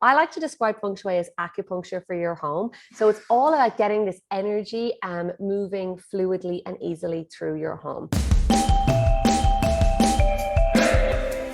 I like to describe Feng Shui as acupuncture for your home. So it's all about getting this energy moving fluidly and easily through your home.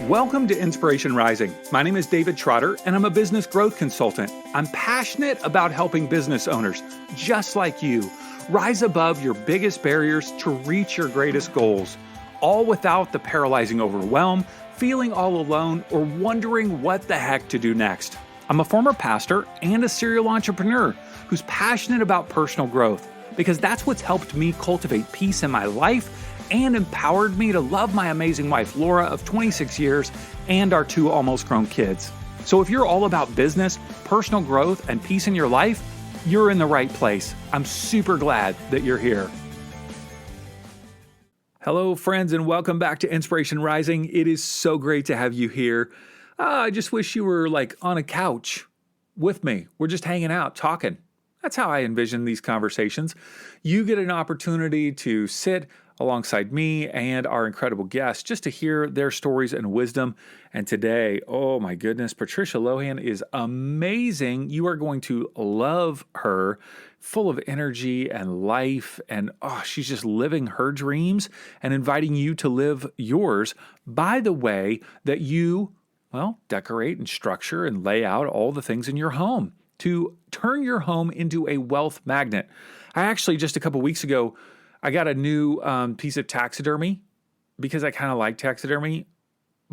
Welcome to Inspiration Rising. My name is David Trotter, and I'm a business growth consultant. I'm passionate about helping business owners, just like you, rise above your biggest barriers to reach your greatest goals, all without the paralyzing overwhelm, feeling all alone, or wondering what the heck to do next. I'm a former pastor and a serial entrepreneur who's passionate about personal growth because that's what's helped me cultivate peace in my life and empowered me to love my amazing wife, Laura, of 26 years, and our 2 almost grown kids. So if you're all about business, personal growth, and peace in your life, you're in the right place. I'm super glad that you're here. Hello, friends, and welcome back to Inspiration Rising. It is so great to have you here. I just wish you were like on a couch with me. We're just hanging out, talking. That's how I envision these conversations. You get an opportunity to sit alongside me and our incredible guests just to hear their stories and wisdom. And today, oh my goodness, Patricia Lohan is amazing. You are going to love her, full of energy and life. And she's just living her dreams and inviting you to live yours by the way that you, decorate and structure and lay out all the things in your home to turn your home into a wealth magnet. I actually, just a couple weeks ago, I got a new piece of taxidermy because I kind of like taxidermy,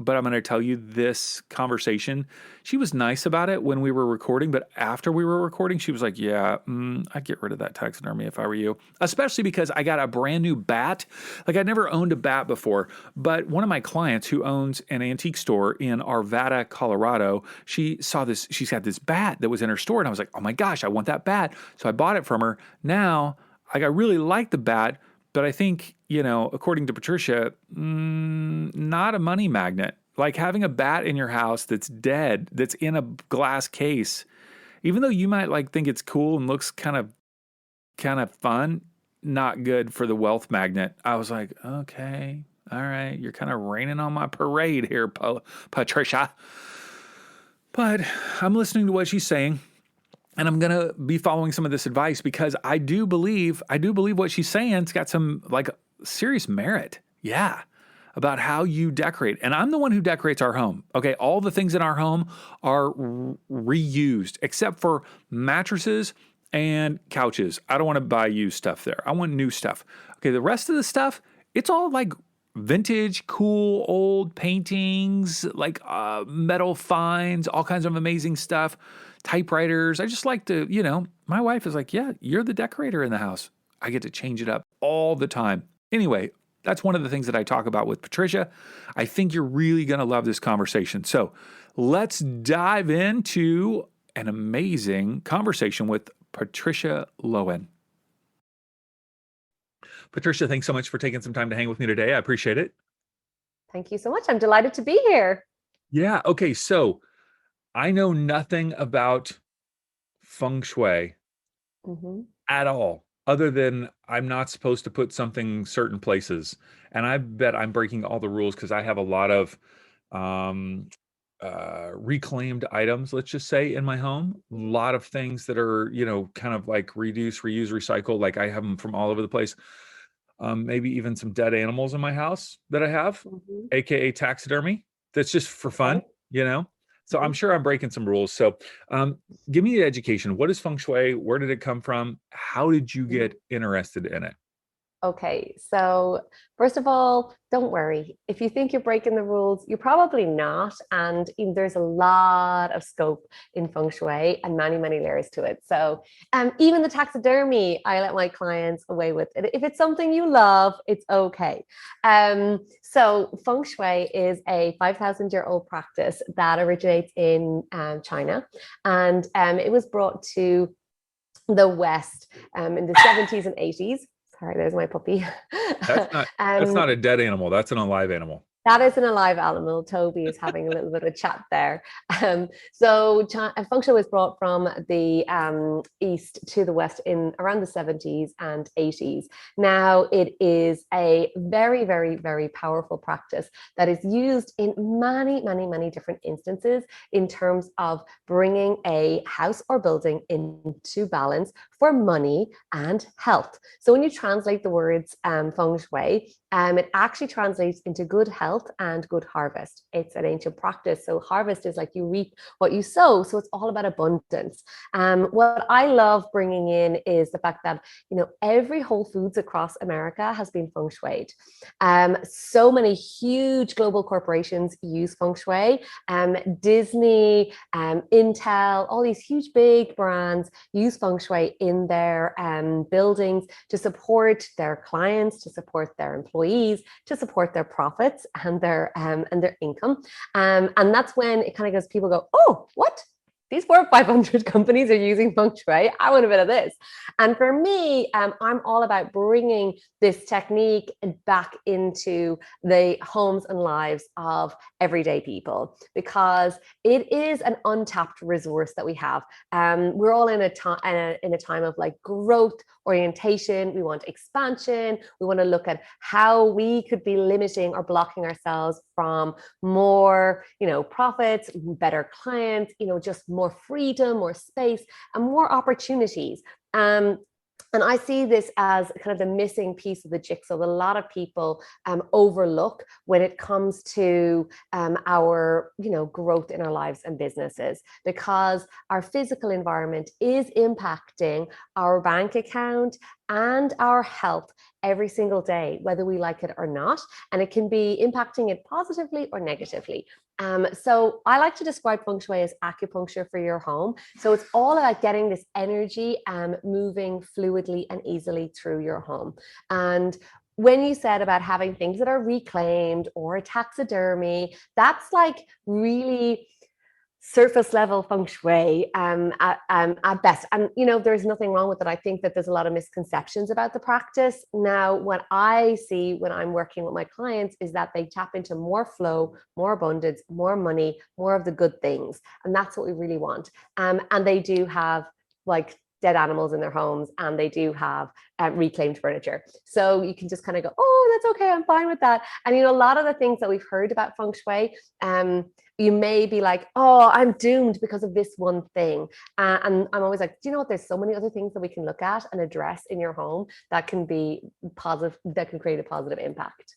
but I'm going to tell you this conversation. She was nice about it when we were recording, but after we were recording, she was like, I'd get rid of that taxidermy if I were you, especially because I got a brand new bat. Like I'd never owned a bat before, but one of my clients who owns an antique store in Arvada, Colorado, she saw this, she's got this bat that was in her store and I was like, oh my gosh, I want that bat. So I bought it from her. Now, I really like the bat, but I think, according to Patricia, not a money magnet. Like having a bat in your house that's dead, that's in a glass case, even though you might think it's cool and looks kind of fun, not good for the wealth magnet. I was like, okay, all right, you're kind of raining on my parade here, Patricia. But I'm listening to what she's saying. And I'm going to be following some of this advice because I do believe what she's saying. It's got some serious merit. Yeah. About how you decorate. And I'm the one who decorates our home. Okay. All the things in our home are reused except for mattresses and couches. I don't want to buy used stuff there. I want new stuff. Okay. The rest of the stuff, it's all vintage, cool, old paintings, metal finds, all kinds of amazing stuff. Typewriters. I just like to, my wife is like, yeah, you're the decorator in the house. I get to change it up all the time. Anyway, that's one of the things that I talk about with Patricia. I think you're really going to love this conversation. So let's dive into an amazing conversation with Patricia Lohan. Patricia, thanks so much for taking some time to hang with me today. I appreciate it. Thank you so much. I'm delighted to be here. Yeah. Okay. So I know nothing about Feng Shui at all, other than I'm not supposed to put something certain places. And I bet I'm breaking all the rules because I have a lot of reclaimed items, let's just say, in my home. A lot of things that are, kind of reduce, reuse, recycle. Like I have them from all over the place. Maybe even some dead animals in my house that I have, AKA taxidermy. That's just for fun, So I'm sure I'm breaking some rules. So give me the education. What is Feng Shui? Where did it come from? How did you get interested in it? Okay, so first of all, don't worry. If you think you're breaking the rules, you're probably not. And there's a lot of scope in Feng Shui and many, many layers to it. So even the taxidermy, I let my clients away with it. If it's something you love, it's okay. So Feng Shui is a 5,000-year-old practice that originates in China. And it was brought to the West in the 70s and 80s. Sorry, there's my puppy. That's not a dead animal. That's an alive animal. That isn't a live animal. Toby is having a little bit of chat there. Feng Shui was brought from the east to the west in around the 70s and 80s. Now it is a very, very, very powerful practice that is used in many, many, many different instances in terms of bringing a house or building into balance for money and health. So when you translate the words Feng Shui, it actually translates into good health and good harvest. It's an ancient practice. So harvest is like you reap what you sow. So it's all about abundance. What I love bringing in is the fact that, every Whole Foods across America has been Feng Shui'd. So many huge global corporations use Feng Shui. Disney, Intel, all these huge big brands use Feng Shui in their buildings to support their clients, to support their employees, to support their profits and their income. And that's when it kind of goes, people go, oh, what? These 400 or 500 companies are using Feng Shui. I want a bit of this. And for me, I'm all about bringing this technique back into the homes and lives of everyday people, because it is an untapped resource that we have. We're all in a time of like growth orientation. We want expansion. We want to look at how we could be limiting or blocking ourselves from more, profits, better clients, just more freedom, more space, and more opportunities. And I see this as kind of the missing piece of the jigsaw that a lot of people overlook when it comes to our, growth in our lives and businesses, because our physical environment is impacting our bank account and our health every single day, whether we like it or not. And it can be impacting it positively or negatively. So I like to describe Feng Shui as acupuncture for your home. So it's all about getting this energy moving fluidly and easily through your home. And when you said about having things that are reclaimed or taxidermy, that's like really surface level Feng Shui at best. And, there's nothing wrong with it. I think that there's a lot of misconceptions about the practice. Now, what I see when I'm working with my clients is that they tap into more flow, more abundance, more money, more of the good things. And that's what we really want. And they do have like dead animals in their homes, and they do have reclaimed furniture. So you can just kind of go, oh, that's okay, I'm fine with that. And, a lot of the things that we've heard about Feng Shui, you may be like, oh, I'm doomed because of this one thing. And I'm always like, do you know what? There's so many other things that we can look at and address in your home that can be positive, that can create a positive impact.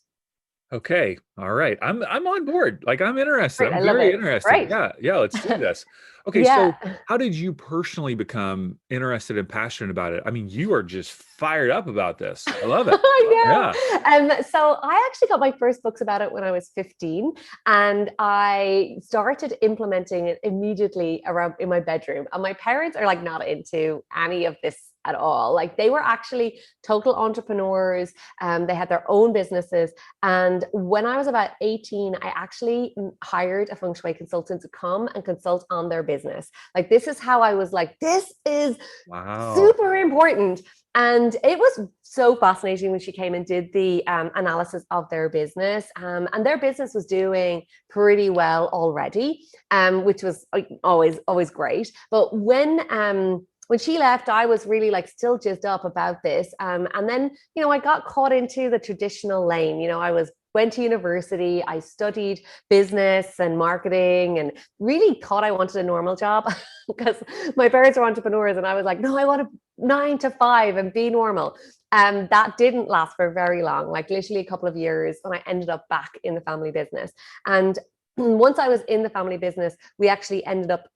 Okay. All right. I'm on board. Like, I'm interested. Great, I I'm love very it. interested. Great. Yeah. Let's do this. Okay. Yeah. So how did you personally become interested and passionate about it? I mean, you are just fired up about this. I love it. Yeah. So I actually got my first books about it when I was 15, and I started implementing it immediately around in my bedroom. And my parents are like not into any of this at all. Like, they were actually total entrepreneurs. They had their own businesses. And when I was about 18, I actually hired a Feng Shui consultant to come and consult on their business. Like, this is how I was like, this is Wow. super important. And it was so fascinating when she came and did the analysis of their business. And their business was doing pretty well already, which was always great. But when she left, I was really like still jizzed up about this. And then, I got caught into the traditional lane. Went to university, I studied business and marketing, and really thought I wanted a normal job because my parents are entrepreneurs, and I was like, no, I want a 9 to 5 and be normal. And that didn't last for very long, like literally a couple of years, when I ended up back in the family business. And once I was in the family business, we actually ended up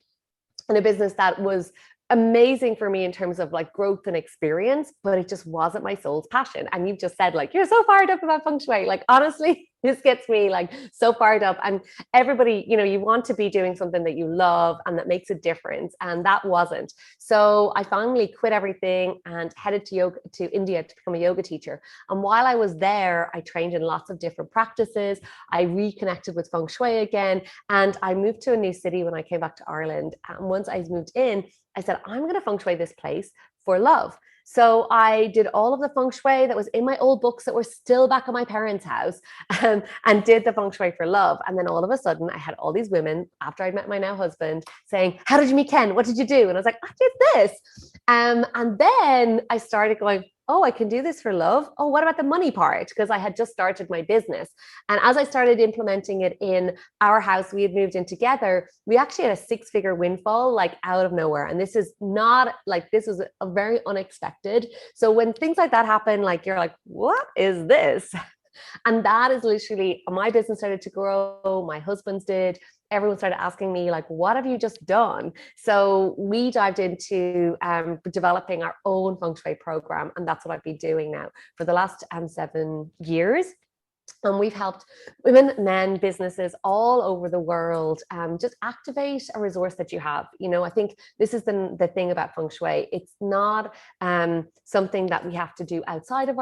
in a business that was amazing for me in terms of like growth and experience, but it just wasn't my soul's passion. And you've just said, like, you're so fired up about Feng Shui. Like, honestly, this gets me like so fired up. And everybody, you want to be doing something that you love and that makes a difference. And that wasn't. So I finally quit everything and headed to India to become a yoga teacher. And while I was there, I trained in lots of different practices. I reconnected with Feng Shui again. And I moved to a new city when I came back to Ireland. And once I moved in, I said, I'm going to Feng Shui this place for love. So I did all of the feng shui that was in my old books that were still back at my parents' house, and did the feng shui for love. And then all of a sudden I had all these women after I'd met my now husband saying, how did you meet Ken? What did you do? And I was like, I did this. And then I started going, oh, I can do this for love. Oh, what about the money part? Because I had just started my business. And as I started implementing it in our house, we had moved in together. We actually had a 6-figure windfall, like out of nowhere. And this is not like, this was a very unexpected. So when things like that happen, like you're like, what is this? And that is literally, my business started to grow. My husband's did. Everyone started asking me, like, what have you just done? So we dived into developing our own feng shui program. And that's what I've been doing now for the last 7 years. And we've helped women, men, businesses all over the world just activate a resource that you have. You know, I think this is the thing about feng shui. It's not something that we have to do outside of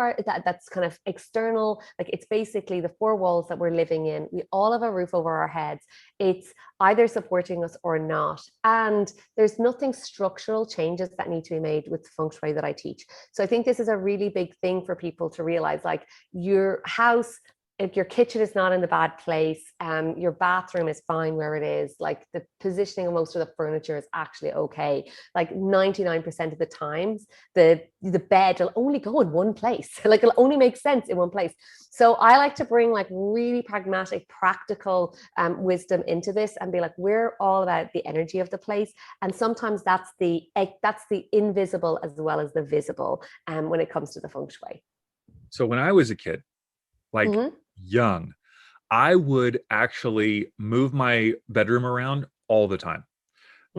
that's kind of external. Like, it's basically the 4 walls that we're living in. We all have a roof over our heads. It's either supporting us or not. And there's nothing structural changes that need to be made with feng shui that I teach. So I think this is a really big thing for people to realize, like, your house, if your kitchen is not in the bad place, your bathroom is fine where it is, like the positioning of most of the furniture is actually okay. Like 99% of the times, the bed will only go in one place. Like, it'll only make sense in one place. So I like to bring like really pragmatic, practical wisdom into this and be like, we're all about the energy of the place. And sometimes that's the invisible as well as the visible when it comes to the feng shui. So when I was a kid, like young, I would actually move my bedroom around all the time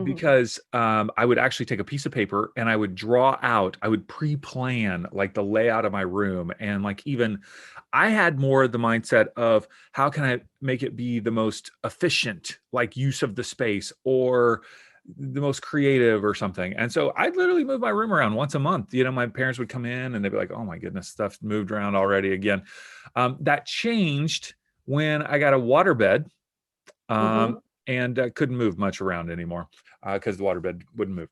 because I would actually take a piece of paper and I would draw out, I would pre-plan like the layout of my room. And like, even I had more the mindset of how can I make it be the most efficient, like use of the space, or the most creative or something. And so I'd literally move my room around once a month. You know, my parents would come in and they'd be like, oh my goodness, stuff moved around already again. That changed when I got a waterbed, and couldn't move much around anymore because the waterbed wouldn't move.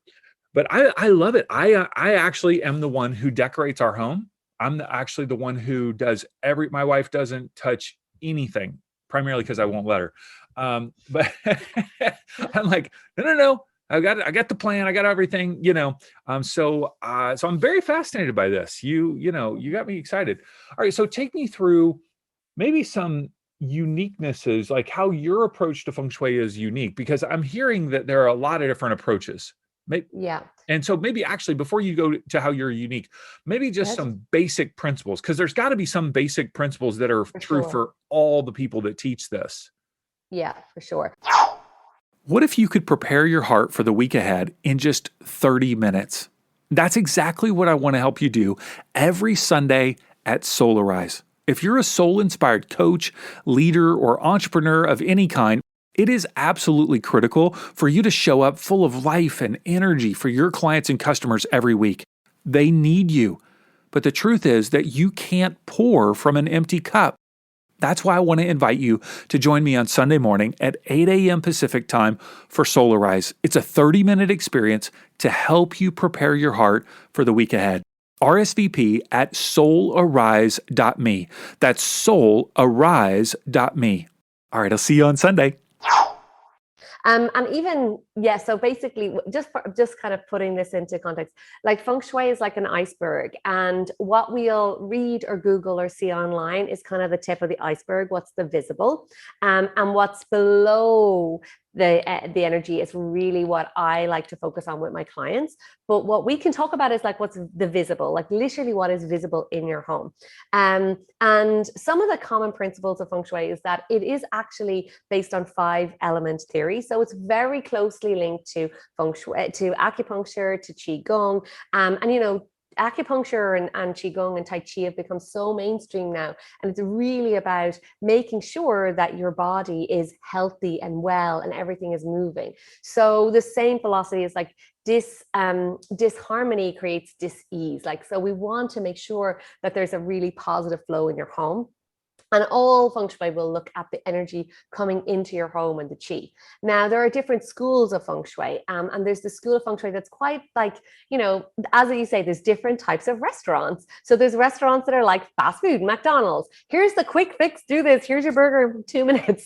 But I love it. I actually am the one who decorates our home. I'm actually the one who does my wife doesn't touch anything, primarily because I won't let her. But I'm like, no. I got the plan. I got everything, you know. So I'm very fascinated by this. You got me excited. All right. So take me through maybe some uniquenesses, like how your approach to feng shui is unique, because I'm hearing that there are a lot of different approaches. Yeah. And so maybe actually before you go to how you're unique, maybe just some basic principles, because there's got to be some basic principles that are true for all the people that teach this. Yeah, for sure. What if you could prepare your heart for the week ahead in just 30 minutes? That's exactly what I want to help you do every Sunday at Solarize. If you're a soul-inspired coach, leader, or entrepreneur of any kind, it is absolutely critical for you to show up full of life and energy for your clients and customers every week. They need you. But the truth is that you can't pour from an empty cup. That's why I want to invite you to join me on Sunday morning at 8 a.m. Pacific time for Solarize. It's a 30-minute experience to help you prepare your heart for the week ahead. RSVP at soularise.me. That's soularise.me. All right, I'll see you on Sunday. And even, so basically, just kind of putting this into context, like feng shui is like an iceberg, and what we'll read or Google or see online is kind of the tip of the iceberg, what's the visible, and what's below the energy is really what I like to focus on with my clients. But what we can talk about is like what's the visible, like literally what is visible in your home. And some of the common principles of feng shui is that it is actually based on 5-element theory. So it's very closely linked to feng shui, to acupuncture, to qigong, and acupuncture and qigong and tai chi have become so mainstream now, and it's really about making sure that your body is healthy and well and everything is moving. So the same philosophy is like disharmony creates dis-ease. Like, so we want to make sure that there's a really positive flow in your home. And all feng shui will look at the energy coming into your home and the qi. Now, there are different schools of feng shui. And there's the school of feng shui that's quite like, as you say, there's different types of restaurants. So there's restaurants that are like fast food, McDonald's. Here's the quick fix, do this. Here's your burger in 2 minutes,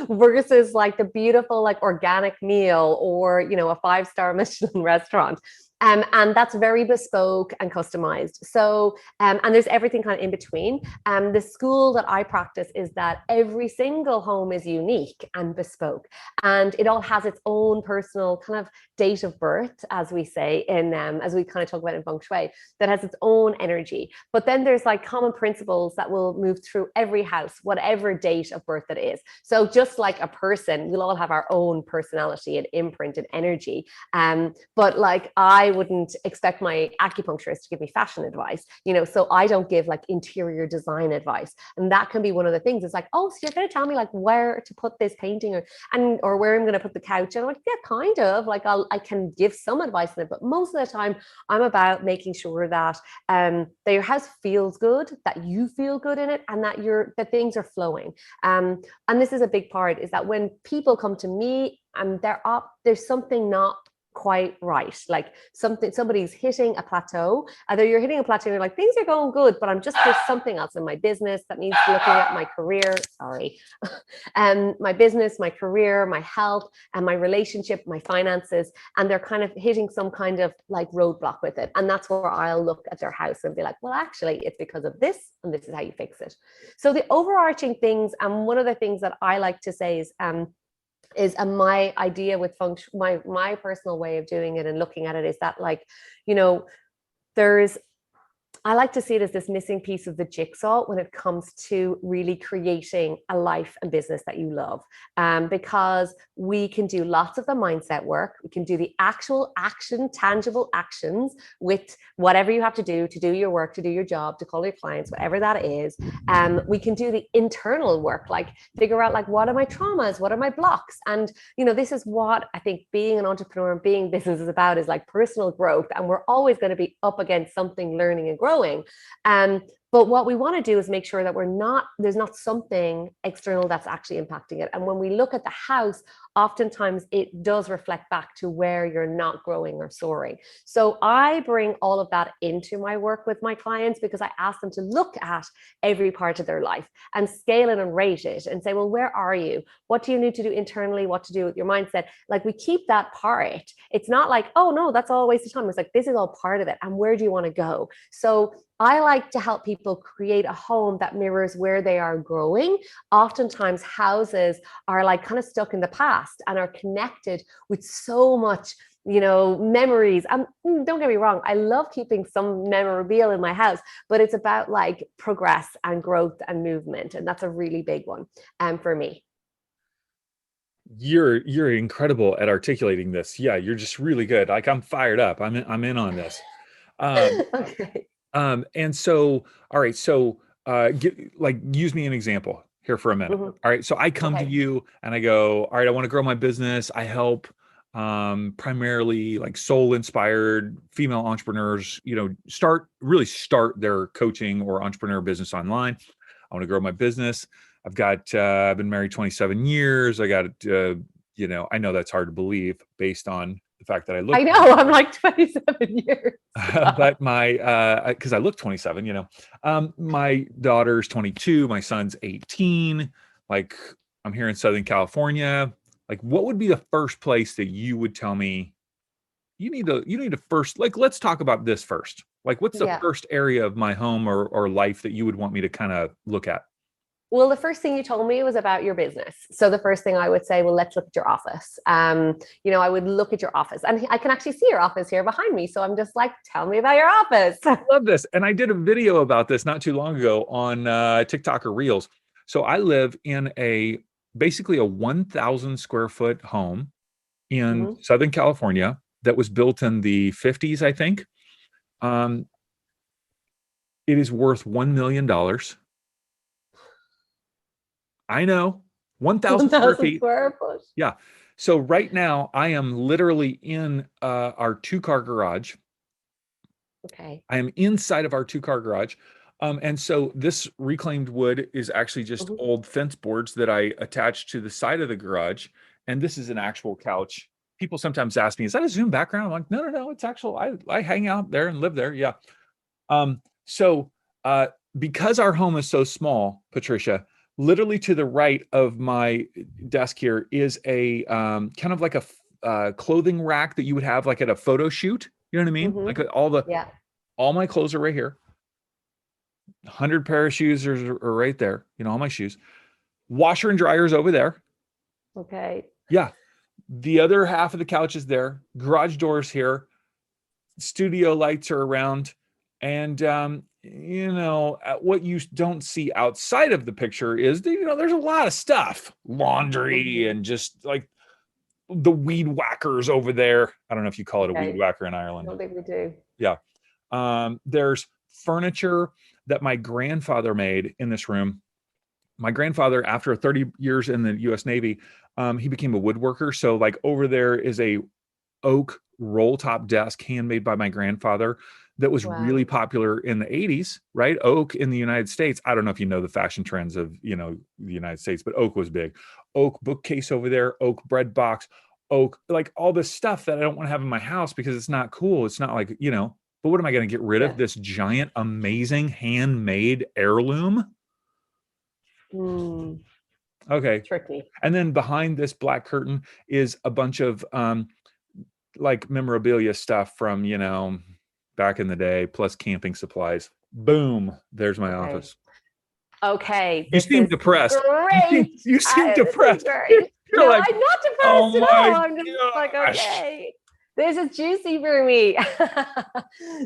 versus like the beautiful, like organic meal or, a 5-star Michelin restaurant. And that's very bespoke and customized. So, and there's everything kind of in between. The school that I practice is that every single home is unique and bespoke, and it all has its own personal kind of date of birth, as we say as we kind of talk about in feng shui, that has its own energy. But then there's like common principles that will move through every house, whatever date of birth it is. So just like a person, we'll all have our own personality and imprint and energy. But like I wouldn't expect my acupuncturist to give me fashion advice, so I don't give like interior design advice. And that can be one of the things. It's like, oh, so you're going to tell me like where to put this painting or where I'm going to put the couch. And I'm like, yeah, kind of like I can give some advice on it, but most of the time I'm about making sure that your house feels good, that you feel good in it, and that things are flowing. And this is a big part, is that when people come to me and there's something not quite right, like somebody's hitting a plateau. Either you're hitting a plateau and you're like, things are going good, but there's something else in my business that needs looking at, my career, my business, my career, my health, and my relationship, my finances, and they're kind of hitting some kind of like roadblock with it. And that's where I'll look at their house and be like, well, actually it's because of this, and this is how you fix it. So the overarching things, and one of the things that I like to say is my idea with feng shui, my personal way of doing it and looking at it, is that like, I like to see it as this missing piece of the jigsaw when it comes to really creating a life and business that you love. Because we can do lots of the mindset work. We can do the actual tangible actions with whatever you have to do your work, to do your job, to call your clients, whatever that is. We can do the internal work, like figure out like, what are my traumas? What are my blocks? And, this is what I think being an entrepreneur and being business is about, is like personal growth. And we're always going to be up against something, learning and growing. But what we want to do is make sure that there's not something external that's actually impacting it. And when we look at the house, oftentimes it does reflect back to where you're not growing or soaring. So I bring all of that into my work with my clients, because I ask them to look at every part of their life and scale it and rate it and say, well, where are you? What do you need to do internally? What to do with your mindset? Like, we keep that part. It's not like, oh no, that's all a waste of time. It's like, this is all part of it. And where do you want to go? So I like to help people create a home that mirrors where they are growing. Oftentimes houses are like kind of stuck in the past and are connected with so much, memories. Don't get me wrong, I love keeping some memorabilia in my house, but it's about like progress and growth and movement. And that's a really big one for me. You're incredible at articulating this. Yeah, you're just really good. Like, I'm fired up. I'm in on this. Okay. And so, all right, so use me an example here for a minute. Mhm. All right, so I come to Okay. you and I go, all right, I want to grow my business. I help primarily like soul inspired female entrepreneurs, start their coaching or entrepreneur business online. I want to grow my business. I've been married 27 years. I got, I know that's hard to believe based on the fact that I look. I know, I'm like 27 years. But because I look 27, my daughter's 22, my son's 18. Like, I'm here in Southern California. Like, what would be the first place that you would tell me you need to first, like, let's talk about this first. Like, what's the Yeah. first area of my home or life that you would want me to kind of look at? Well, the first thing you told me was about your business. So the first thing I would say, well, let's look at your office. I would look at your office, and I can actually see your office here behind me. So I'm just like, tell me about your office. Love this. And I did a video about this not too long ago on TikTok or Reels. So I live in basically a 1,000 square foot home in Mhm. Southern California that was built in the 50s, I think. Um, it is worth $1 million. I know, 1,000 square 1,000 feet. square foot. Yeah. So right now I am literally in our 2-car garage. Okay. I am inside of our 2-car garage. And so this reclaimed wood is actually just Mhm. old fence boards that I attached to the side of the garage. And this is an actual couch. People sometimes ask me, is that a Zoom background? I'm like, no, no, no, it's actual. I hang out there and live there. Yeah. So because our home is so small, Patricia, literally to the right of my desk here is a kind of like a clothing rack that you would have like at a photo shoot. You know what I mean? Like Mhm. Yeah. all my clothes are right here. 100 pair of shoes are right there. You know, all my shoes. Washer and dryer's over there. Okay. Yeah. The other half of the couch is there. Garage doors here. Studio lights are around. And, what you don't see outside of the picture is, there's a lot of stuff, laundry Mhm. and just like the weed whackers over there. I don't know if you call it a weed Okay. whacker in I Ireland. don't think we do. Yeah. There's furniture that my grandfather made in this room. My grandfather, after 30 years in the US Navy, he became a woodworker. So like over there is a oak roll top desk handmade by my grandfather that was really Wow. popular in the 80s, right? Oak in the United States. I don't know if you know the fashion trends of, the United States, but oak was big. Oak bookcase over there, oak bread box, oak, like all this stuff that I don't want to have in my house because it's not cool. It's not like, but what am I going to get rid of? Yeah. This giant, amazing handmade heirloom? Mm, Okay. tricky. And then behind this black curtain is a bunch of like memorabilia stuff from, back in the day, plus camping supplies. Boom. There's my Okay. office. Okay. You This seem is depressed. You seem, great. you seem This is depressed. great. You're No, like, I'm not oh depressed at all. my I'm just like, gosh. okay. This is juicy for me.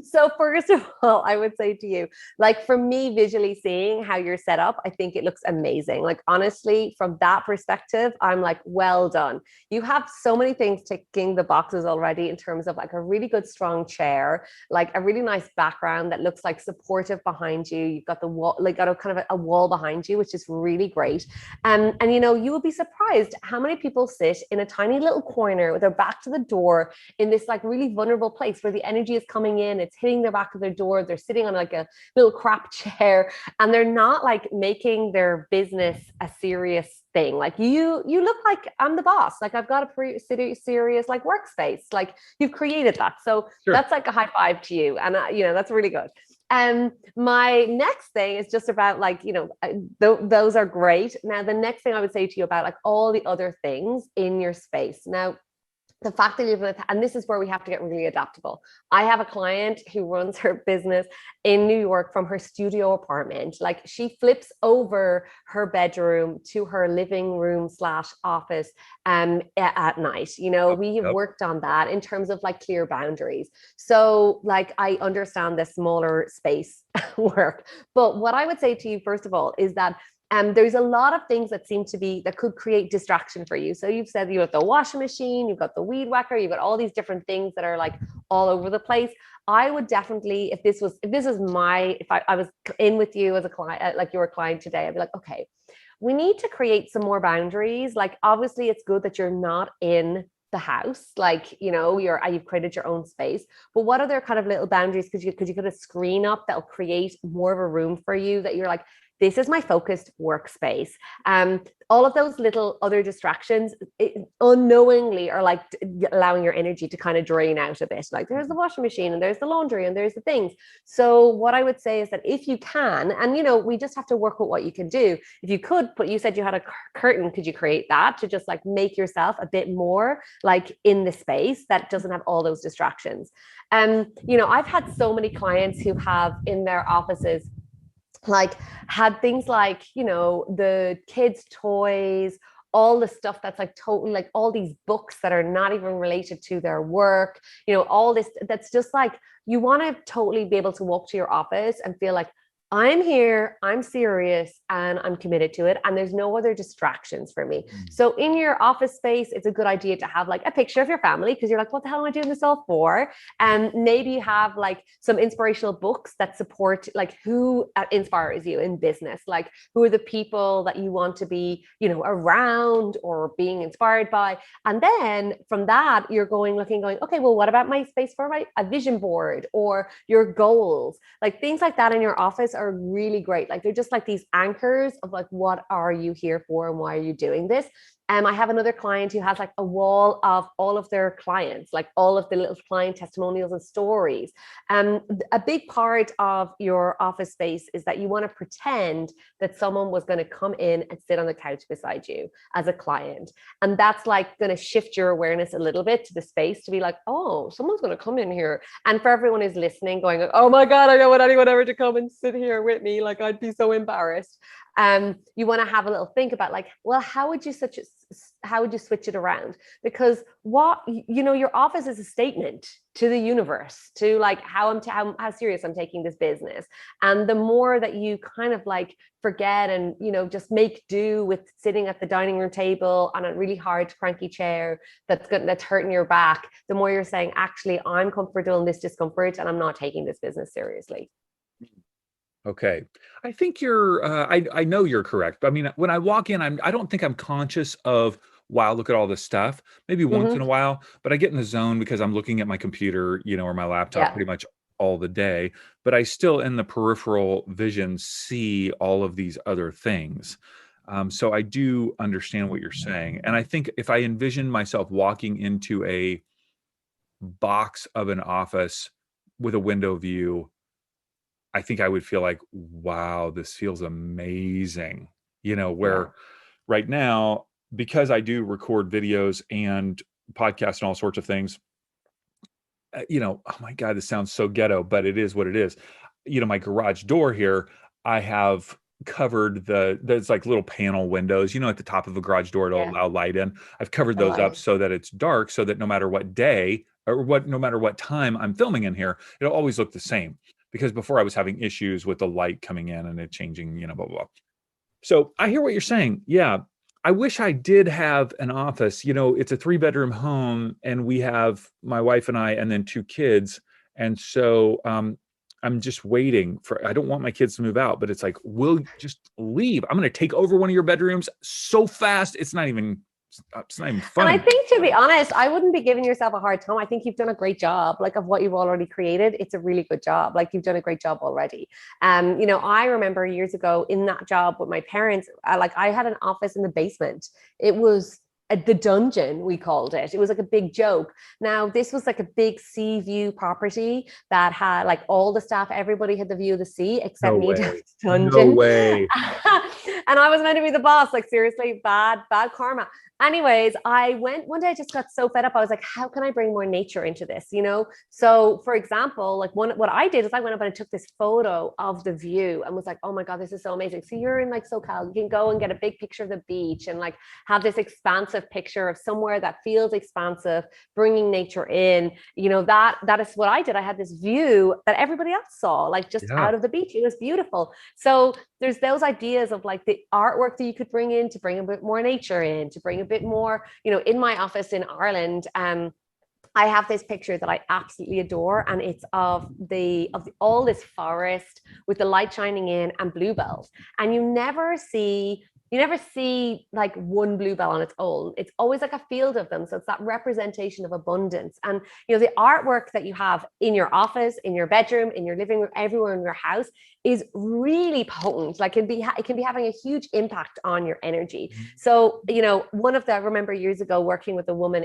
So, first of all, I would say to you, like for me, visually seeing how you're set up, I think it looks amazing. Like, honestly, from that perspective, I'm like, well done. You have so many things ticking the boxes already in terms of like a really good, strong chair, like a really nice background that looks like supportive behind you. You've got the wall, like got a kind of a wall behind you, which is really great. And you will be surprised how many people sit in a tiny little corner with their back to the door in this like really vulnerable place where the energy is coming in, it's hitting the back of their door, they're sitting on like a little crap chair, and they're not like making their business a serious thing. Like you look like I'm the boss. Like I've got a pretty serious like workspace. Like you've created that. So Sure. that's like a high five to you. And that's really good. My next thing is just about like, those are great. Now, the next thing I would say to you about like all the other things in your space. Now, the fact that you live, and this is where we have to get really adaptable. I have a client who runs her business in New York from her studio apartment. Like she flips over her bedroom to her living room slash office at night. Yep, We have yep. worked on that in terms of like clear boundaries. So like I understand the smaller space work. But what I would say to you, first of all, is that there's a lot of things that seem to be that could create distraction for you. So you've said you have the washing machine, you've got the weed whacker, you've got all these different things that are like all over the place. I would definitely, if I was in with you as a client, like your client today, I'd be like, okay, we need to create some more boundaries. Like obviously it's good that you're not in the house, like you've created your own space, but what other kind of little boundaries could you put a screen up that'll create more of a room for you that you're like, this is my focused workspace. All of those little other distractions unknowingly are like allowing your energy to kind of drain out a bit. Like there's the washing machine and there's the laundry and there's the things. So what I would say is that if you can, and we just have to work with what you can do. If you could put, you said you had a curtain, could you create that to just like make yourself a bit more like in the space that doesn't have all those distractions? I've had so many clients who have in their offices like had things like the kids toys, all the stuff that's like totally like all these books that are not even related to their work, all this that's just like you want to totally be able to walk to your office and feel like I'm here, I'm serious, and I'm committed to it. And there's no other distractions for me. So in your office space, it's a good idea to have like a picture of your family because you're like, what the hell am I doing this all for? And maybe you have like some inspirational books that support like who inspires you in business, like who are the people that you want to be, around or being inspired by. And then from that, you're going, okay, well, what about my space for a vision board or your goals? Like things like that in your office are really great. Like they're just like these anchors of like, what are you here for and why are you doing this? I have another client who has like a wall of all of their clients, like all of the little client testimonials and stories. A big part of your office space is that you want to pretend that someone was going to come in and sit on the couch beside you as a client. And that's like going to shift your awareness a little bit to the space to be like, oh, someone's going to come in here. And for everyone who's listening, going, oh my God, I don't want anyone ever to come and sit here with me. Like I'd be so embarrassed. You want to have a little think about like, well, how would you switch it around? Because your office is a statement to the universe, to like how serious I'm taking this business. And the more that you kind of like forget and, just make do with sitting at the dining room table on a really hard, cranky chair that's hurting your back, the more you're saying, actually, I'm comfortable in this discomfort and I'm not taking this business seriously. Okay. I think I know you're correct. But I mean, when I walk in, I don't think I'm conscious of, wow, look at all this stuff. Maybe once in a while, but I get in the zone because I'm looking at my computer, or my laptop Yeah. pretty much all the day. But I still, in the peripheral vision, see all of these other things. So I do understand what you're saying. And I think if I envision myself walking into a box of an office with a window view, I think I would feel like, wow, this feels amazing. Where Yeah. right now, because I do record videos and podcasts and all sorts of things, oh my God, this sounds so ghetto, but it is what it is. My garage door here, I have covered there's like little panel windows, at the top of a garage door to Yeah. allow light in. I've covered I those up like. so that it's dark, so that no matter what day no matter what time I'm filming in here, it'll always look the same. Because before I was having issues with the light coming in and it changing, blah, blah, blah. So I hear what you're saying. Yeah. I wish I did have an office. It's a 3-bedroom home and we have my wife and I and then 2 kids. And so I'm just waiting I don't want my kids to move out, but it's like, we'll just leave. I'm going to take over one of your bedrooms so fast. It's not even And I funny. think, to be honest, I wouldn't be giving yourself a hard time. I think you've done a great job, like of what you've already created. It's a really good job. Like you've done a great job already. I remember years ago in that job with my parents, I had an office in the basement. It was the dungeon, we called it. It was like a big joke. Now, this was like a big sea view property that had like all the staff, everybody had the view of the sea except No me down way. the dungeon. No way. And I was meant to be the boss. Like seriously, bad karma. Anyways, I went one day, I just got so fed up. I was like, how can I bring more nature into this? So for example, like what I did is I went up and I took this photo of the view and was like, oh my God, this is so amazing. So you're in like SoCal, you can go and get a big picture of the beach and like have this expansive picture of somewhere that feels expansive, bringing nature in. That is what I did. I had this view that everybody else saw, like just Yeah. out of the beach. It was beautiful. So there's those ideas of like the artwork that you could bring in to bring a bit more nature in, to bring a bit more, in my office in Ireland, I have this picture that I absolutely adore, and it's of all this forest with the light shining in and bluebells. And you never see like one bluebell on its own. It's always like a field of them. So it's that representation of abundance. And the artwork that you have in your office, in your bedroom, in your living room, everywhere in your house is really potent. Like it can be having a huge impact on your energy. So, I remember years ago working with a woman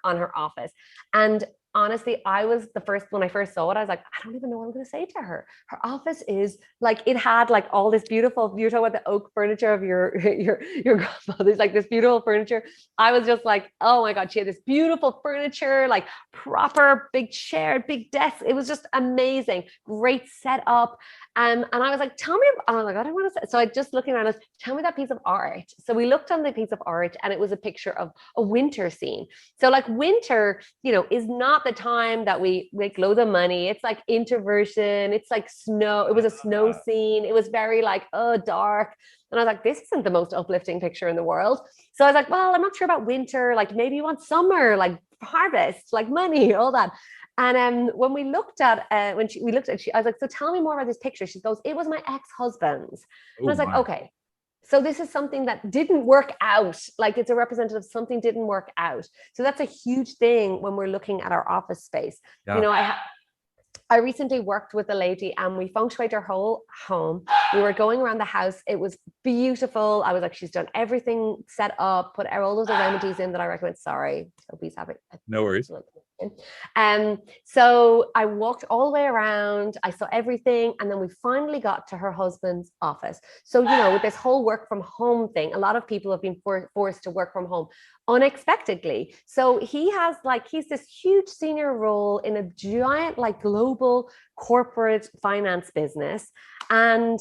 on her office, and honestly, when I first saw it, I was like, I don't even know what I'm going to say to her. Her office is like, it had like all this beautiful, you're talking about the oak furniture of your grandfather's, like this beautiful furniture. I was just like, oh my God, she had this beautiful furniture, like proper big chair, big desk. It was just amazing. Great setup. And I was like, tell me, I was like, I don't want to say. So I just looking around us, tell me that piece of art. So we looked on the piece of art and it was a picture of a winter scene. So like winter, is not the time that we make loads of money. It's like introversion. It's like snow. It was a snow scene. It was very like, dark. And I was like, this isn't the most uplifting picture in the world. So I was like, well, I'm not sure about winter. Like maybe you want summer, like harvest, like money, all that. And when we looked at, I was like, so tell me more about this picture. She goes, it was my ex-husband's. And I was like, okay. So this is something that didn't work out. Like it's a representative of something didn't work out. So that's a huge thing when we're looking at our office space. Yeah. I recently worked with a lady and we feng shuied her whole home. We were going around the house. It was beautiful. I was like, she's done everything set up, put all those remedies in that I recommend. Sorry, Sophie's having No worries. So I walked all the way around. I saw everything. And then we finally got to her husband's office. So, with this whole work from home thing, a lot of people have been forced to work from home unexpectedly. So he's this huge senior role in a giant, like global corporate finance business. And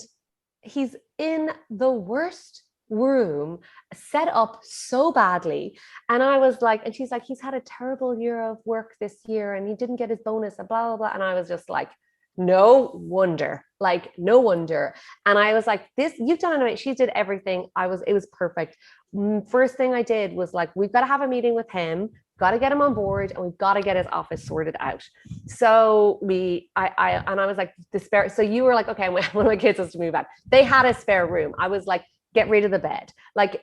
he's in the worst room set up so badly. And I was like, and she's like, he's had a terrible year of work this year and he didn't get his bonus and blah, blah, blah. And I was just like, no wonder. And I was like, you've done it. She did everything. It was perfect. First thing I did was like, we've got to have a meeting with him, got to get him on board, and we've got to get his office sorted out. So I was like, despair. So you were like, okay, one of my kids has to move out. They had a spare room. I was like, get rid of the bed. Like,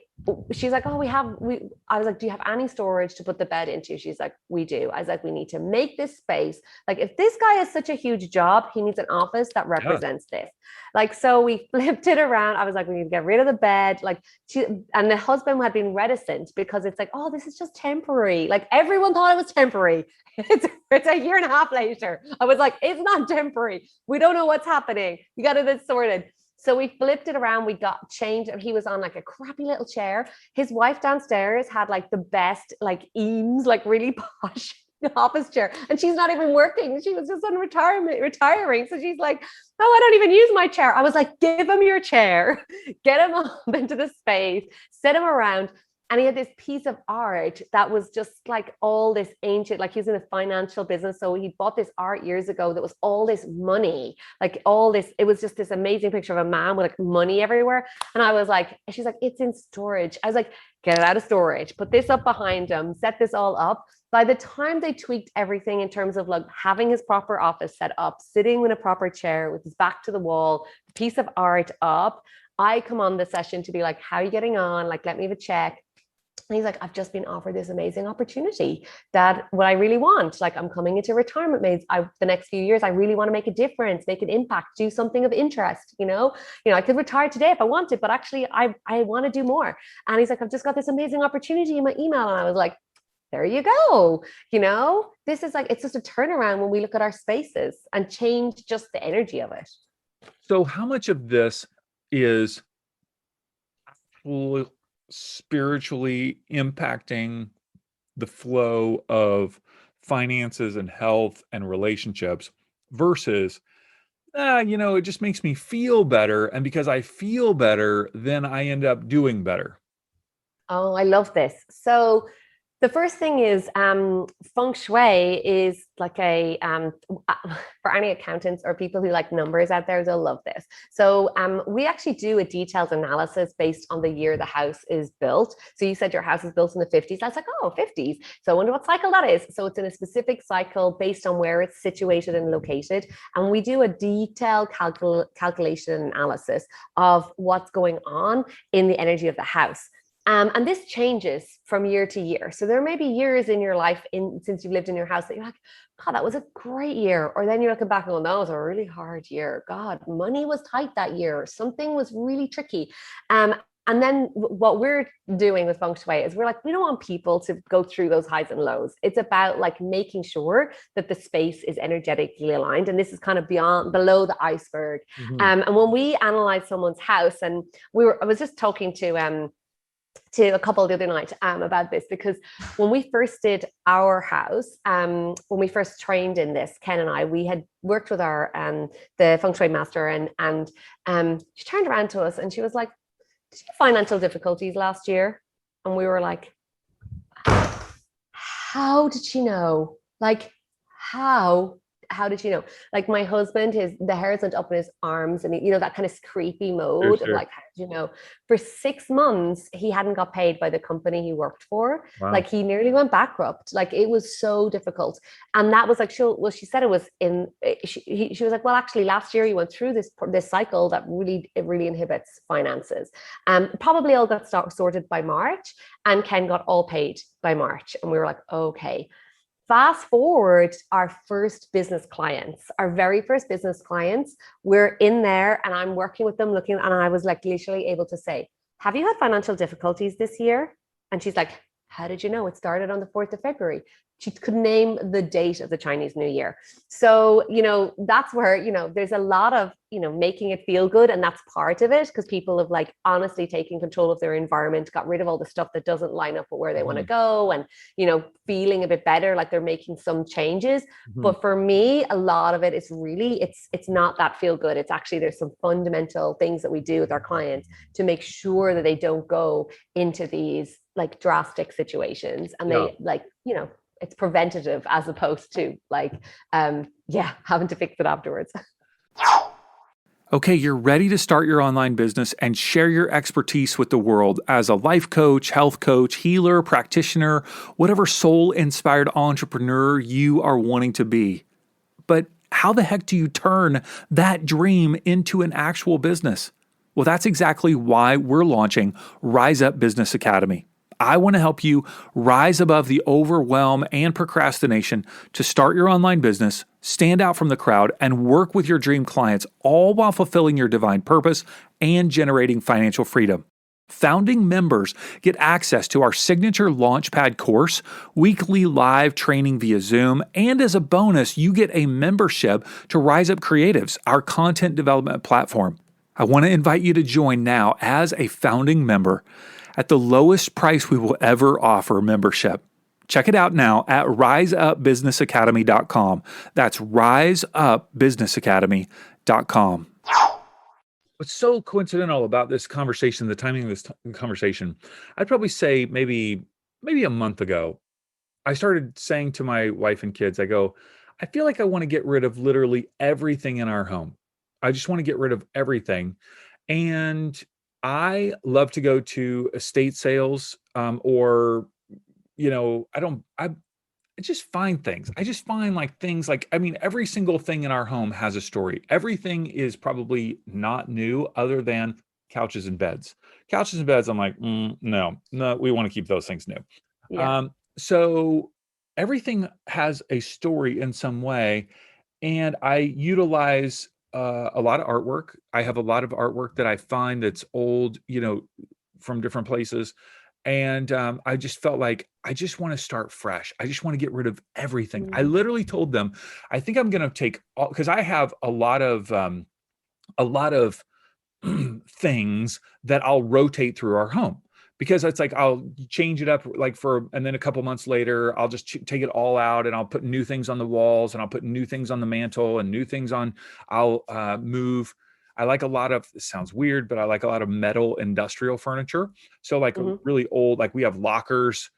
she's like, oh, I was like, do you have any storage to put the bed into? She's like, we do. I was like, we need to make this space. Like, if this guy has such a huge job, he needs an office that represents this. Like, so we flipped it around. I was like, we need to get rid of the bed. Like, and the husband had been reticent because it's like, oh, this is just temporary. Like, everyone thought it was temporary. It's a year and a half later. I was like, it's not temporary. We don't know what's happening. We got it sorted. So we flipped it around. We got changed. And he was on like a crappy little chair. His wife downstairs had like the best, like Eames, like really posh office chair. And she's not even working. She was just on retiring. So she's like, oh, I don't even use my chair. I was like, give him your chair, get him up into the space, sit him around. And he had this piece of art that was just like all this ancient, like he's in a financial business. So he bought this art years ago that was all this money, like all this, it was just this amazing picture of a man with like money everywhere. And I was like, she's like, it's in storage. I was like, get it out of storage, put this up behind him, set this all up. By the time they tweaked everything in terms of like having his proper office set up, sitting in a proper chair with his back to the wall, piece of art up, I come on the session to be like, how are you getting on? Like, let me have a check. And he's like, I've just been offered this amazing opportunity that what I really want. Like, I'm coming into retirement age. The next few years, I really want to make a difference, make an impact, do something of interest. I could retire today if I wanted, but actually I want to do more. And he's like, I've just got this amazing opportunity in my email. And I was like, there you go. This is like, it's just a turnaround when we look at our spaces and change just the energy of it. So how much of this is spiritually impacting the flow of finances and health and relationships versus, it just makes me feel better. And because I feel better, then I end up doing better? Oh, I love this. So the first thing is Feng Shui is like for any accountants or people who like numbers out there, they'll love this. So we actually do a detailed analysis based on the year the house is built. So you said your house is built in the 50s. I was like, oh, 50s. So I wonder what cycle that is. So it's in a specific cycle based on where it's situated and located. And we do a detailed calculation analysis of what's going on in the energy of the house. And this changes from year to year. So there may be years in your life since you've lived in your house that you're like, God, that was a great year. Or then you're looking back and going, that was a really hard year. God, money was tight that year. Something was really tricky. And then what we're doing with Feng Shui is we're like, we don't want people to go through those highs and lows. It's about like making sure that the space is energetically aligned. And this is kind of below the iceberg. Mm-hmm. And when we analyze someone's house, and I was just talking to a couple the other night about this, because when we first did our house, when we first trained in this, Ken and I, we had worked with our the Feng Shui master, and she turned around to us and she was like, did you have financial difficulties last year? And we were like, how did she know? Like, how did she know? Like, my husband, the hairs went up in his arms, and that kind of creepy mode sure. Of like, how did you know? For 6 months, he hadn't got paid by the company he worked for. Wow. Like, he nearly went bankrupt. Like, it was so difficult. And that was like, she said it was she was like, well, actually last year you went through this cycle that really inhibits finances. Probably all got sorted by March, and Ken got all paid by March. And we were like, okay. Fast forward our first business clients, our very first business clients, we're in there and I'm working with them, looking, and I was like literally able to say, have you had financial difficulties this year? And she's like, how did you know? It started on the 4th of February. She could name the date of the Chinese New Year. So, that's where, there's a lot of, making it feel good. And that's part of it, because people have like honestly taken control of their environment, got rid of all the stuff that doesn't line up with where they want to go, and, feeling a bit better, like they're making some changes. But for me, a lot of it is really, it's not that feel good. It's actually, there's some fundamental things that we do with our clients to make sure that they don't go into these like drastic situations, and they like, it's preventative as opposed to like, having to fix it afterwards. Okay, you're ready to start your online business and share your expertise with the world as a life coach, health coach, healer, practitioner, whatever soul-inspired entrepreneur you are wanting to be. But how the heck do you turn that dream into an actual business? Well, that's exactly why we're launching Rise Up Business Academy. I want to help you rise above the overwhelm and procrastination to start your online business, stand out from the crowd, and work with your dream clients, all while fulfilling your divine purpose and generating financial freedom. Founding members get access to our signature Launchpad course, weekly live training via Zoom, and as a bonus, you get a membership to Rise Up Creatives, our content development platform. I want to invite you to join now as a founding member at the lowest price we will ever offer membership. Check it out now at riseupbusinessacademy.com. That's riseupbusinessacademy.com. What's so coincidental about this conversation, the timing of this conversation, I'd probably say maybe a month ago, I started saying to my wife and kids, I go, I feel like I want to get rid of literally everything in our home. I just want to get rid of everything. And I love to go to estate sales, or, I just find things. I just find like things like, every single thing in our home has a story. Everything is probably not new other than couches and beds. Couches and beds, I'm like, no, we want to keep those things new. Yeah. So everything has a story in some way. And I utilize a lot of artwork. I have a lot of artwork that I find that's old, from different places. And I just felt like I just want to start fresh. I just want to get rid of everything. I literally told them, I think I'm going to take all, because I have a lot of things that I'll rotate through our home. Because it's like I'll change it up and then a couple months later, I'll just take it all out and I'll put new things on the walls and I'll put new things on the mantle and new things on. I'll move. I like a lot of, this sounds weird, but I like a lot of metal industrial furniture. So like really old, like we have lockers,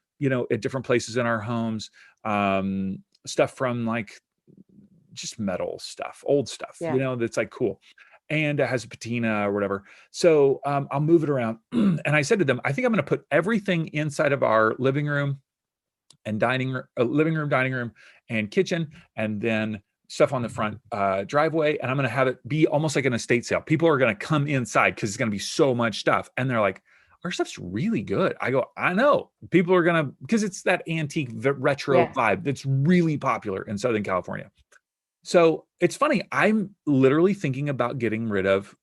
at different places in our homes, stuff from like just metal stuff, old stuff, that's like cool. And it has a patina or whatever. So I'll move it around. And I said to them, I think I'm going to put everything inside of our living room and dining room and kitchen, and then stuff on the front driveway. And I'm going to have it be almost like an estate sale. People are going to come inside because it's going to be so much stuff. And they're like, our stuff's really good. I go, I know. People are going to, because it's that antique retro vibe that's really popular in Southern California. So it's funny, I'm literally thinking about getting rid of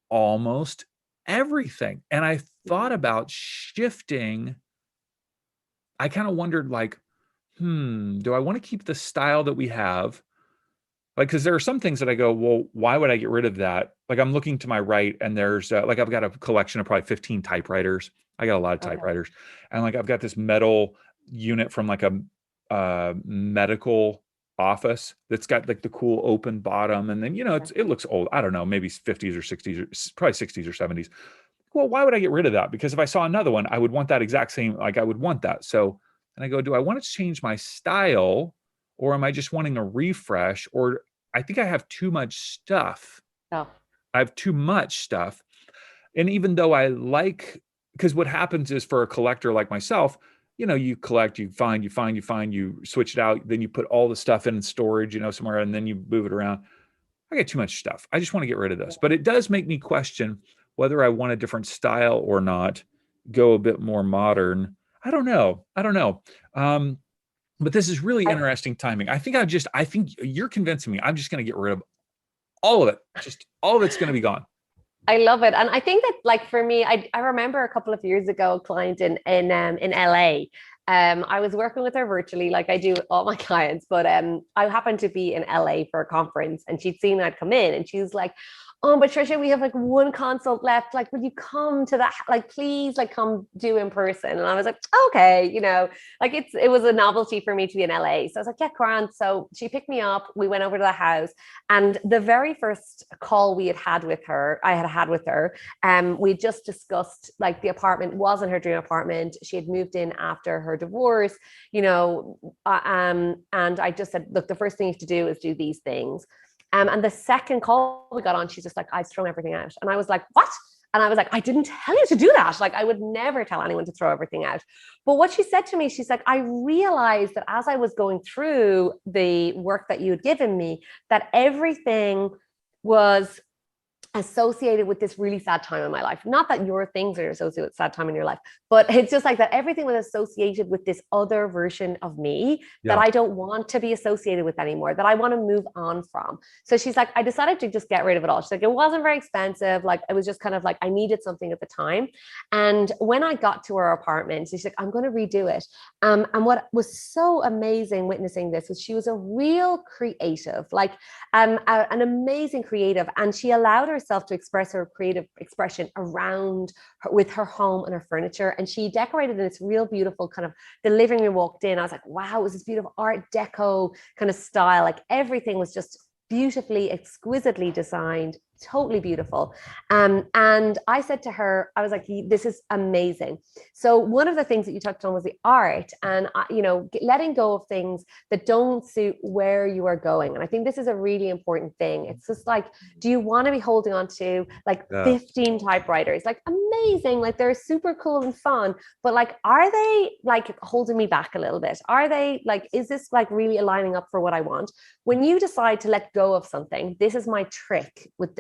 almost everything. And I thought about shifting. I kind of wondered like, do I want to keep the style that we have? Like, because there are some things that I go, well, why would I get rid of that? Like I'm looking to my right and there's like, I've got a collection of probably 15 typewriters. I got a lot of typewriters. And like, I've got this metal unit from like a medical office that's got like the cool open bottom, and then it looks old. I don't know, maybe 50s or 60s, or probably 60s or 70s. Well, why would I get rid of that? Because if I saw another one, I would want that exact same, like I would want that. So, and I go, do I want to change my style, or am I just wanting a refresh? Or I think I have too much stuff. I have too much stuff. And even though I like, because what happens is for a collector like myself, you collect, you find, you switch it out, then you put all the stuff in storage, somewhere, and then you move it around. I got too much stuff. I just want to get rid of this. But it does make me question whether I want a different style or not, go a bit more modern. I don't know. But this is really I, interesting timing. I think you're convincing me. I'm just going to get rid of all of it. Just all of it's going to be gone. I love it. And I think that like for me, I remember a couple of years ago, a client in LA. I was working with her virtually, like I do all my clients, but I happened to be in LA for a conference and she'd seen I'd come in and she was like, oh, Patricia, we have like one consult left. Like, would you come to that? Like, please, like, come do in person. And I was like, okay, like it was a novelty for me to be in LA. So I was like, yeah, grand. So she picked me up. We went over to the house, and the very first call we had with her, I had with her, we just discussed like the apartment wasn't her dream apartment. She had moved in after her divorce, and I just said, look, the first thing you have to do is do these things. And the second call we got on, she's just like, I've thrown everything out. And I was like, what? And I was like, I didn't tell you to do that. Like, I would never tell anyone to throw everything out. But what she said to me, she's like, I realized that as I was going through the work that you had given me, that everything was associated with this really sad time in my life. Not that your things are associated with sad time in your life, but it's just like that everything was associated with this other version of me that I don't want to be associated with anymore, that I want to move on from. So she's like, I decided to just get rid of it all. She's like, it wasn't very expensive. Like, it was just kind of like, I needed something at the time. And when I got to her apartment, she's like, I'm going to redo it. And what was so amazing witnessing this was she was a real creative, like an amazing creative. And she allowed herself to express her creative expression around her, with her home and her furniture. And she decorated in this real beautiful kind of, the living room walked in, I was like, wow, it was this beautiful art deco kind of style. Like everything was just beautifully, exquisitely designed, totally beautiful. And I said to her, I was like, this is amazing. So one of the things that you touched on was the art and, letting go of things that don't suit where you are going. And I think this is a really important thing. It's just like, do you want to be holding on to like 15 typewriters? Like amazing. Like they're super cool and fun, but like, are they like holding me back a little bit? Are they like, is this like really aligning up for what I want? When you decide to let go of something, this is my trick with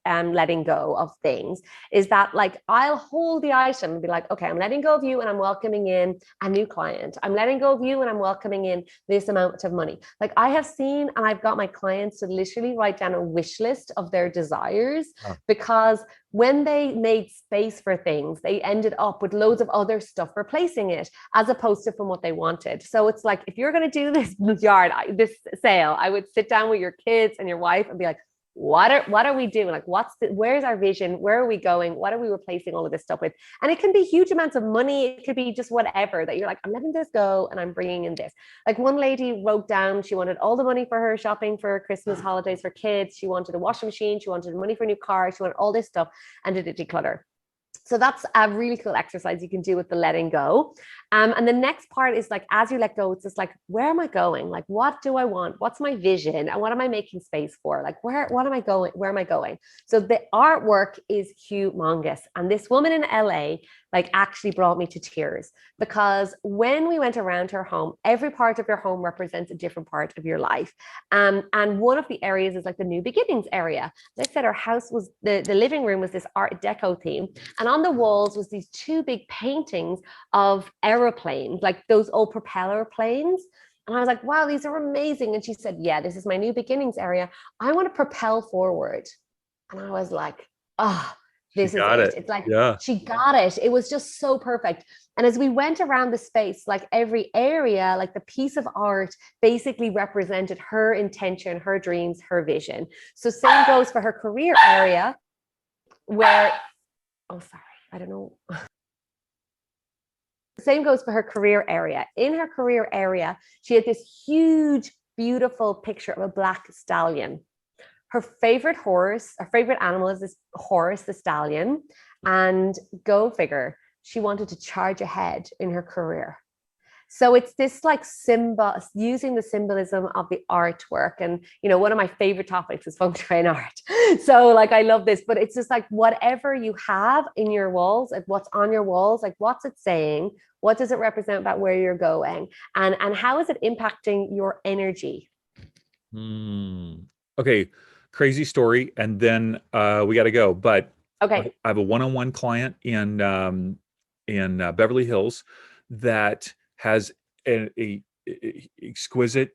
letting go of things, is that like I'll hold the item and be like, okay, I'm letting go of you and I'm welcoming in a new client. I'm letting go of you and I'm welcoming in this amount of money. Like I have seen, and I've got my clients to literally write down a wish list of their desires, because when they made space for things, they ended up with loads of other stuff replacing it, as opposed to from what they wanted. So it's like, if you're going to do this this sale, I would sit down with your kids and your wife and be like, what are we doing? Like, where's our vision? Where are we going? What are we replacing all of this stuff with? And it can be huge amounts of money. It could be just whatever that you're like, I'm letting this go and I'm bringing in this. Like one lady wrote down, she wanted all the money for her shopping for Christmas holidays for kids. She wanted a washing machine. She wanted money for a new car. She wanted all this stuff and did it declutter. So that's a really cool exercise you can do with the letting go. And the next part is like, as you let go, it's just like, where am I going? Like, what do I want? What's my vision? And what am I making space for? Like, what am I going? Where am I going? So the artwork is humongous. And this woman in LA, like actually brought me to tears, because when we went around her home, every part of your home represents a different part of your life. And one of the areas is like the new beginnings area. They said her house was, the living room was this art deco theme. And on the walls was these two big paintings of aeroplanes, like those old propeller planes. And I was like, wow, these are amazing. And she said, yeah, this is my new beginnings area. I want to propel forward. And I was like, oh, this is it. It's like, she got it. It was just so perfect. And as we went around the space, like every area, like the piece of art basically represented her intention, her dreams, her vision. So same goes for her career area, where, oh, sorry, I don't know. Same goes for her career area. In her career area, she had this huge, beautiful picture of a black stallion. Her favorite horse, her favorite animal is this horse, the stallion. And go figure, she wanted to charge ahead in her career. So it's this like symbol, using the symbolism of the artwork. And, one of my favorite topics is Feng Shui and art. So like, I love this, but it's just like, whatever you have in your walls, like what's on your walls, like what's it saying? What does it represent about where you're going? And how is it impacting your energy? Okay. Crazy story. And then we got to go, but okay. I have a one-on-one client in Beverly Hills that has exquisite,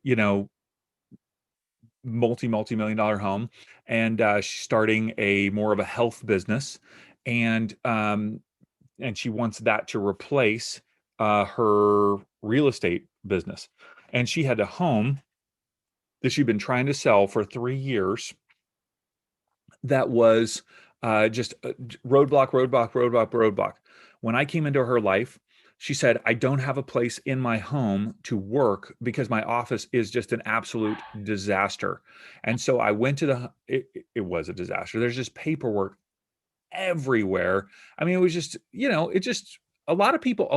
multi-million dollar home. And she's starting a more of a health business. And she wants that to replace her real estate business. And she had a home that she'd been trying to sell for 3 years that was just roadblock. When I came into her life, she said, I don't have a place in my home to work because my office is just an absolute disaster. And so I went to it was a disaster. There's just paperwork everywhere. I mean, it was just, a lot of people,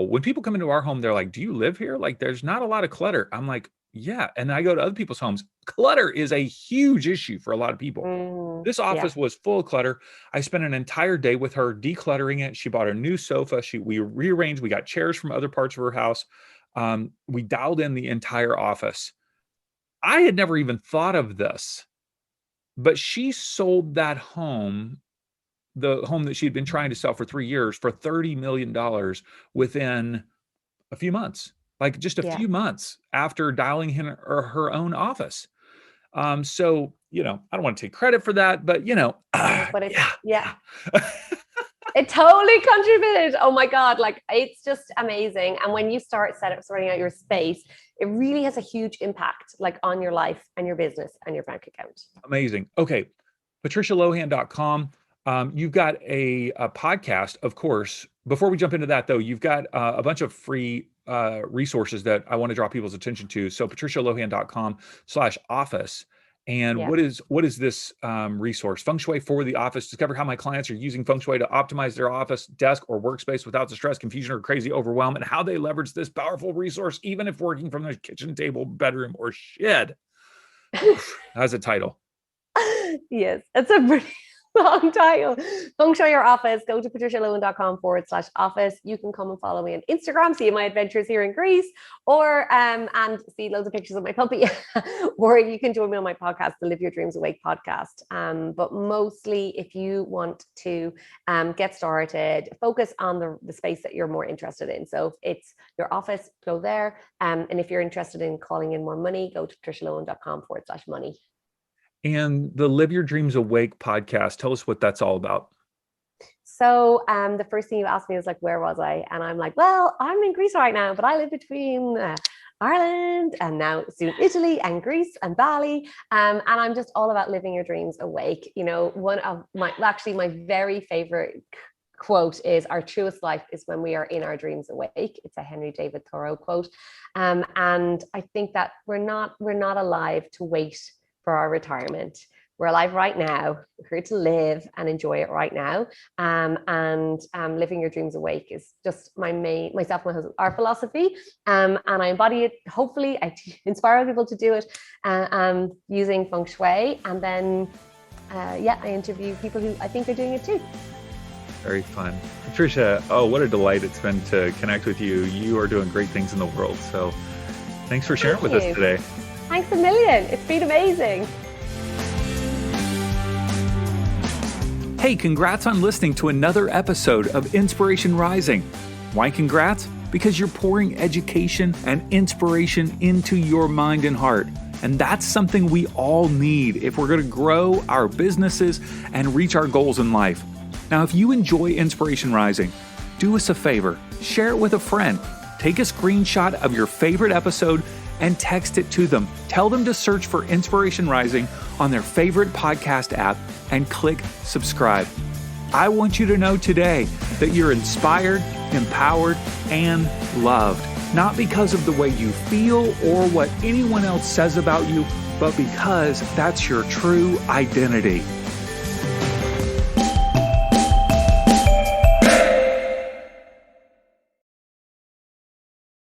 when people come into our home, they're like, do you live here? Like, there's not a lot of clutter. I'm like, yeah. And I go to other people's homes. Clutter is a huge issue for a lot of people. This office was full of clutter. I spent an entire day with her decluttering it. She bought a new sofa. We rearranged. We got chairs from other parts of her house. We dialed in the entire office. I had never even thought of this, but she sold that home, the home that she'd been trying to sell for 3 years, for $30 million within a few months. Like just a few months after dialing in her own office. So, I don't want to take credit for that, but but it totally contributed. Oh my God. Like, it's just amazing. And when you start sorting out your space, it really has a huge impact, like, on your life and your business and your bank account. Amazing. Okay. PatriciaLohan.com. You've got a podcast, of course. Before we jump into that, though, you've got a bunch of free resources that I want to draw people's attention to. So PatriciaLohan.com/office. And what is this resource? Feng Shui for the office. Discover how my clients are using Feng Shui to optimize their office, desk, or workspace without the stress, confusion, or crazy overwhelm, and how they leverage this powerful resource, even if working from their kitchen table, bedroom, or shed. That's a title. Yes, it's a pretty long title. Feng Shui your office. Go to patricialohan.com/office. You can come and follow me on Instagram, see my adventures here in Greece, or and see loads of pictures of my puppy. Or you can join me on my podcast, the Live Your Dreams Awake podcast. But mostly, if you want to get started, focus on the space that you're more interested in. So if it's your office, go there. And if you're interested in calling in more money, go to patricialohan.com/money. And the Live Your Dreams Awake podcast, tell us what that's all about. So the first thing you asked me was like, where was I? And I'm like, well, I'm in Greece right now, but I live between Ireland and now soon Italy and Greece and Bali. And I'm just all about living your dreams awake. One of my very favorite quote is, our truest life is when we are in our dreams awake. It's a Henry David Thoreau quote. And I think that we're not alive to wait for our retirement. We're alive right now. We're here to live and enjoy it right now. And living your dreams awake is just myself and my husband, our philosophy. And I embody it. Hopefully I inspire people to do it using Feng Shui. And then, I interview people who I think are doing it too. Very fun. Patricia, what a delight it's been to connect with you. You are doing great things in the world. So thanks for sharing with us today. Thanks a million. It's been amazing. Hey, congrats on listening to another episode of Inspiration Rising. Why congrats? Because you're pouring education and inspiration into your mind and heart. And that's something we all need if we're going to grow our businesses and reach our goals in life. Now, if you enjoy Inspiration Rising, do us a favor, share it with a friend. Take a screenshot of your favorite episode and text it to them. Tell them to search for Inspiration Rising on their favorite podcast app and click subscribe. I want you to know today that you're inspired, empowered, and loved, not because of the way you feel or what anyone else says about you, but because that's your true identity.